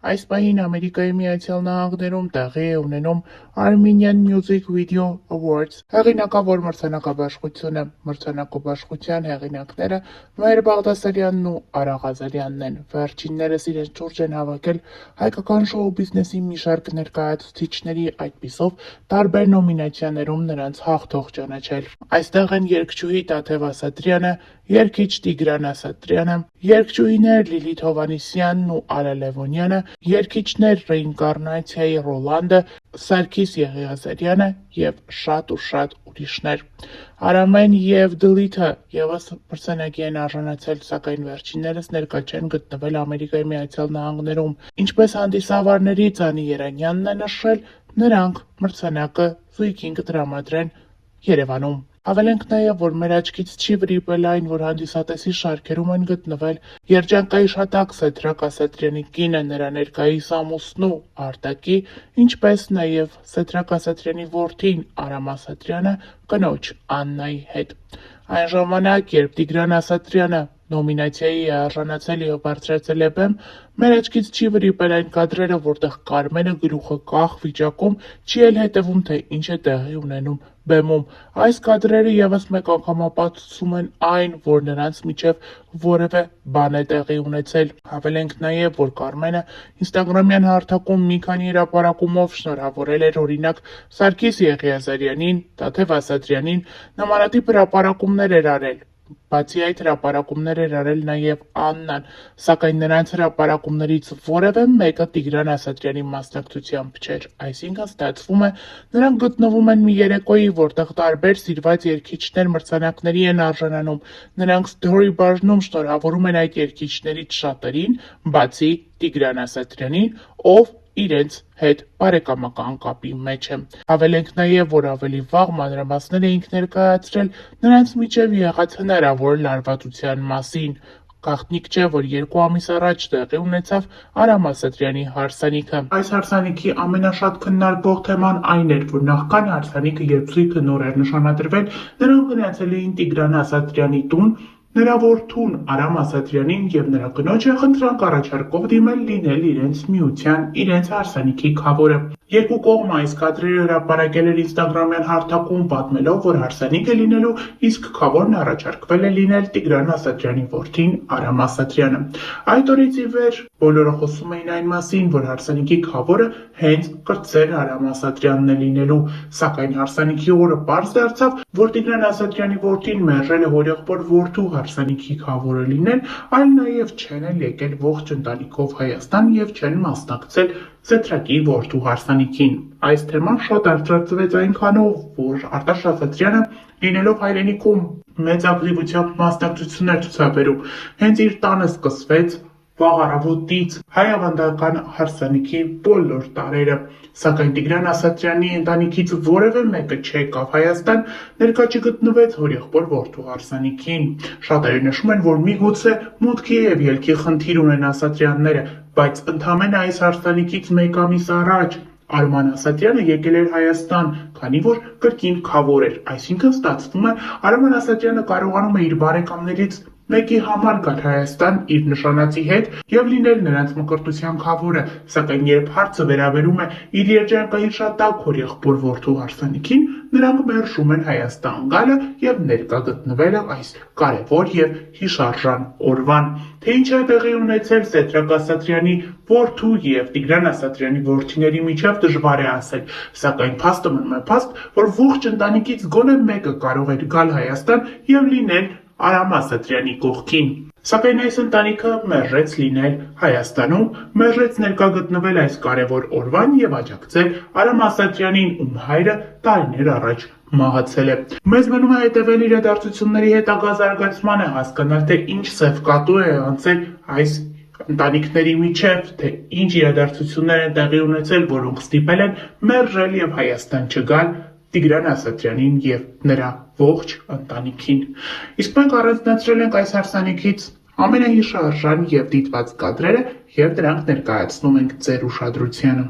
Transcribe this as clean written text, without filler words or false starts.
Այս պահին Ամերիկայի Միացյալ Նահանգներում տեղի է ունենում Armenian Music Video Awards հեղինակավոր մրցանակաբաշխությունը։ Մրցանակաբաշխության հեղինակները Մհեր Բաղդասարյանն ու Արա Ղազարյանն են։ Վերջիններս իրենց շուրջ են հավաքել հայկական շոու բիզնեսի մի շարք ներկայացուցիչների, այդպիսով տարբեր նոմինացիաներում նրանց հաղթող ճանաչել։ Այստեղ են երգչուհի Տաթև Ասատրյանը, երգիչ Տիգրան Ասատրյանը, երգչուհիներ Լիլիթ Հովհաննիսյանն ու Արա Լևոնյանը, երգիչներ Ռեինկարնացիայի Ռոլանդը, Սարգիս Եղիազարյանը և շատ ու շատ ուրիշներ։ Արամեն և Դլիթը ևս մրցանակի են արժանացել, սակայն վերջիններս ներկա չեն գտնվել Ամերիկայի Միացյալ Նահանգներում։ Ինչպես հանդիսավարներից Անի Երանյանն է նշել, նրանք մրցանակը զույգին կտրամադրեն Երևանում։ Հավելենք նաև, որ մեր աչքից չի վրիպել այն, որ հանդիսատեսի շարքերում են գտնվել երջանկայի շատակ Սեդրակ Ասատրյանի կինը, նրա ներկայիս ամուսնու Արտակի, ինչպես նաև Սեդրակ Ասատրյանի որդին Արամ Ասատրյանը կնոջ Աննայի հետ։ Այն ժամանակ, երբ Տիգրան Ասատրյանը նոմինացիայի է արժանացել և բարձրացել է բեմ, մեր աչքից չի վրիպել այն կադրերը, որտեղ Կարմենը գլուխը կախ վիճակում չի էլ հետևում, թե ինչ է տեղի ունենում բեմում։ Այս կադրերը ևս մեկ անգամ ապացուցում են այն, որ նրանց միջև որևէ բան է տեղի ունեցել։ Հավելենք նաև, որ Կարմենը ինստագրամյան հարթակում մի քանի հրապարակումով շնորհավորել էր օրինակ Սարգիս Եղիազարյանին, Տաթև Ասատրյանին, նմանատիպ հրապարակումներ էր արել։ Բացի այդ, հրապարակումներ էր արել նաև Աննան, սակայն նրանց հրապարակումներից որևէ մեկը Տիգրան Ասատրյանի մասնակցությամբ չէր։ Այսինքն ստացվում է, նրանք գտնվում են մի երեկոյի, որտեղ տարբեր սիրված երգիչներ մրցանակների են արժանանում։ Նրանք սթորի բաժնում շնորհավորում են այդ երգիչներից շատերին, բացի Տիգրան Ասատրյանին, ով իրենց հետ բարեկամական կապի մեջ է։ Հավելենք նաև, որ ավելի վաղ մանրամասներ էինք ներկայացրել նրանց միջև եղած հնարավոր լարվածության մասին։ Գաղտնիք չէ, որ 2 ամիս առաջ տեղի ունեցավ Արամ Ասատրյանի հարսանիքը։ Այս հարսանիքի ամենաշատ քննարկվող թեման այն էր, որ նախքան հարսանիքը, երբ զույգը նոր էր նշանադրվել, նրանք գնացել էին Տիգրան Ասատրյանի տուն, նրա որդուն Արամ Ասատրյանին և նրա կնոջը խնդրանք առաջարկով դիմել լինել իրենց միության, իրենց հարսանիքի քավորը։ Երկու կողմը այս կադրերը հրապարակել էր ինստագրամյան հարթակում, պատմելով, որ հարսանիք է լինելու, իսկ քավորն առաջարկվել է լինել Տիգրան Ասատրյանի որդին Արամ Ասատրյանը։ Այդ օրից ի վեր բոլորը խոսում էին այն մասին, որ հարսանիքի քավորը հենց կրտսեր Արամ Ասատրյանն է լինելու, սակայն հարսանիքի օրը պարզ դարձավ, որ Տիգրան Ասատրյանի որդին մերժել է հորեղբոր որդու հարսանիքի քավորը լինել, այլ նաև չեն էլ եկել ողջ ընտանիքով Հայաստան և չեն մասնակցել Սեդրակի որդու հարսանիքին։ Այս թեման շատ արծարծվեց այնքանով, որ Արտաշ Ասատրյանը, լինելով հայրենիքում, մեծ ակտիվությամբ մասնակցություններ ցուցաբերում, հենց իր տանը սկսվեց վաղ առավոտից հայ-ավանդական հարսանիքի բոլոր տարրերը, սակայն Տիգրան Ասատրյանի ընտանիքից որևէ մեկը չեկավ Հայաստան, ներկա չգտնվեց հորեղբոր որդու հարսանիքին։ Շատերը նշում են, որ միգուցե մուտքի և ելքի խնդիր ունեն Ասատրյանները, բայց ընդամենը այս հարսանիքից 1 ամիս առաջ Արման Ասատրյանը եկել էր Հայաստան, քանի որ կրկին քավոր էր, այսինքն ստացվում է Արման Ասատրյանը կարողանում է իր բարեկամներից մեկի համար գալ Հայաստան իր նշանածի հետ և լինել նրանց մկրտության քավորը, սակայն երբ հարցը վերաբերում է իր երջանկայի շատակ հորեղբոր որդու հարսանիքին, նրանք մերժում են Հայաստան գալը և ներկա գտնվելը այս կարևոր և հիշարժան օրվան։ Թե ինչ է տեղի ունեցել Սեդրակ Ասատրյանի որդու և Տիգրան Ասատրյանի որդիների միջև դժվար է ասել, սակայն փաստը մնում է փաստ, որ ողջ ընտանիքից գոնե մեկը կարող էր գալ Հայաստան և լինել Արամ Ասատրյանի կողքին։ Սակայն այս ընտանիքը մերժեց լինել Հայաստանում, մերժեց ներկա գտնվել այս կարևոր օրվան և աջակցել Արամ Ասատրյանին, ում հայրը տարիներ առաջ մահացել է։ Մեզ մնում է հետևել իրադարձությունների հետագա զարգացմանը, հասկանալ, թե ինչ սևկատու է անցել այս ընտանիքների միջև, թե ինչ իրադարձություններ են տեղի ունեցել, որոնք ստիպել են մերժել և Հայաստան չգալ Տիգրան Ասատրյանին և նրա ողջ ընտանիքին։ Իսկ մենք առանձնացրել ենք այս հարսանիքից ամենահիշարժան և դիտված կադրերը և դրանք ներկայացնում ենք ձեր ուշադրությանը։